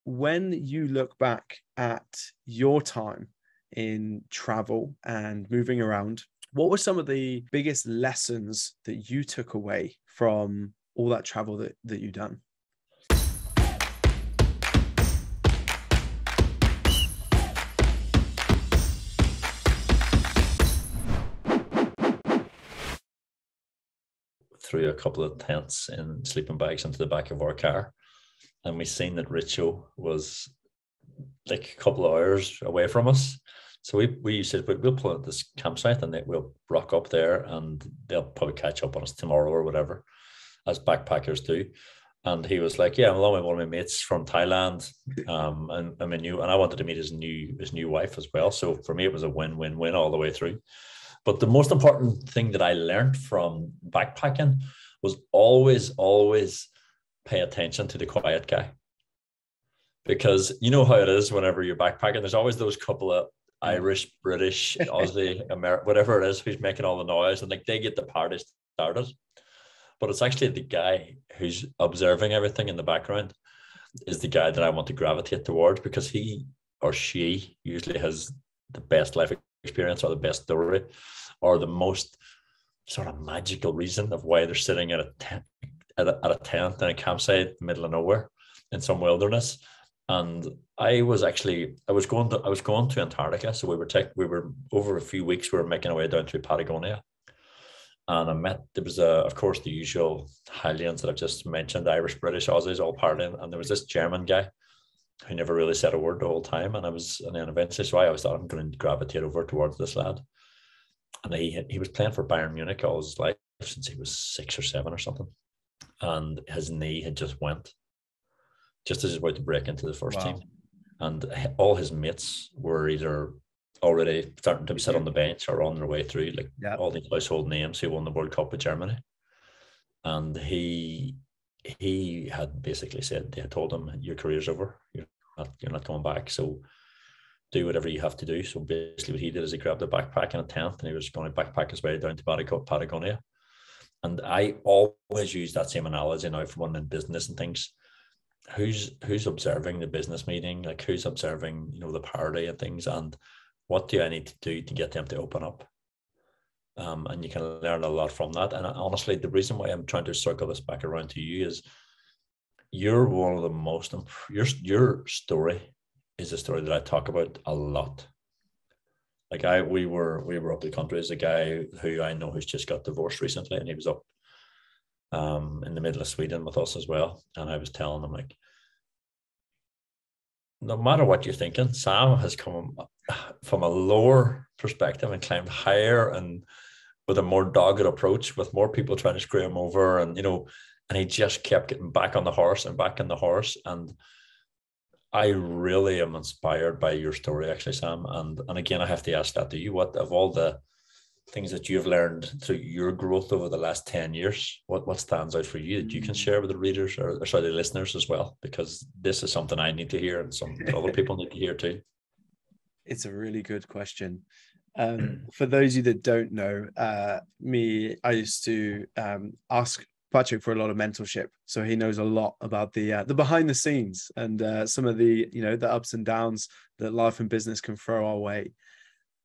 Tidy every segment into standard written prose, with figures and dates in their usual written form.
when you look back at your time in travel and moving around, what were some of the biggest lessons that you took away from all that travel that you've done? Threw a couple of tents and sleeping bags into the back of our car, and we seen that Richo was like a couple of hours away from us. So we said we'll pull at this campsite and we'll rock up there, and they'll probably catch up on us tomorrow or whatever, as backpackers do. And he was like, "Yeah, I'm along with one of my mates from Thailand, and I wanted to meet his new wife as well. So for me, it was a win-win-win all the way through." But the most important thing that I learned from backpacking was always pay attention to the quiet guy. Because you know how it is whenever you're backpacking, there's always those couple of Irish, British, Aussie, American, whatever it is, who's making all the noise, and like they get the party started. But it's actually the guy who's observing everything in the background is the guy that I want to gravitate towards, because he or she usually has the best life experience or the best story or the most sort of magical reason of why they're sitting at a tent in a campsite in the middle of nowhere in some wilderness. And I was going to Antarctica, so we were over a few weeks. We were making our way down through Patagonia, and there was of course the usual Highlands that I've just mentioned, Irish, British, Aussies all partying, and there was this German guy who never really said a word the whole time. And then eventually, so I always thought I'm going to gravitate over towards this lad. And he was playing for Bayern Munich all his life since he was 6 or 7 or something, and his knee had just went just as he's about to break into the first team. And all his mates were either already starting to sit on the bench or on their way through, all these household names who won the World Cup with Germany. And he had basically said, they had told him, your career's over. You're not coming back. So do whatever you have to do. So basically what he did is he grabbed a backpack and a tent, and he was going to backpack his way down to Patagonia. And I always use that same analogy now for one in business and things. Who's observing the business meeting, like who's observing, the party and things, and what do I need to do to get them to open up? And you can learn a lot from that. And honestly, the reason why I'm trying to circle this back around to you is you're one of the most, your story is a story that I talk about a lot. Like we were up the country. There's a guy who I know who's just got divorced recently, and he was up in the middle of Sweden with us as well. And I was telling him, like, no matter what you're thinking, Sam has come from a lower perspective and climbed higher, and with a more dogged approach, with more people trying to screw him over, and and he just kept getting back on the horse and back on the horse. And I really am inspired by your story, actually, Sam. And again, I have to ask that to you. What of all the things that you've learned through your growth over the last 10 years, what stands out for you that you can share with the readers or the listeners as well? Because this is something I need to hear, and some other people need to hear too. It's a really good question. For those of you that don't know, I used to ask Patrick for a lot of mentorship, so he knows a lot about the behind the scenes and some of the the ups and downs that life and business can throw our way.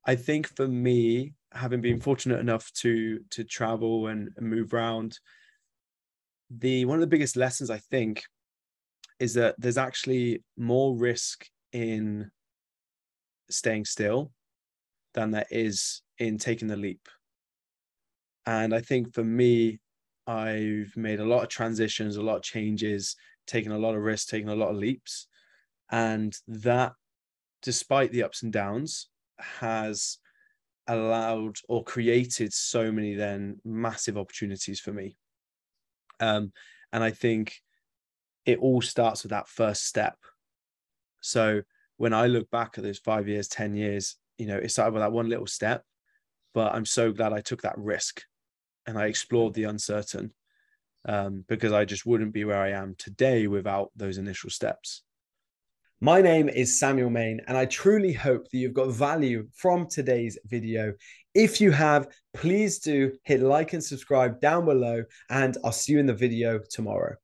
I think for me, having been fortunate enough to travel and move around, one of the biggest lessons I think is that there's actually more risk in staying still than there is in taking the leap. And I think for me, I've made a lot of transitions, a lot of changes, taken a lot of risks, taken a lot of leaps. And that, despite the ups and downs, has allowed or created so many then massive opportunities for me. And I think it all starts with that first step. So when I look back at those 5 years, 10 years, it started with that one little step, but I'm so glad I took that risk and I explored the uncertain, because I just wouldn't be where I am today without those initial steps. My name is Samuel Main, and I truly hope that you've got value from today's video. If you have, please do hit like and subscribe down below, and I'll see you in the video tomorrow.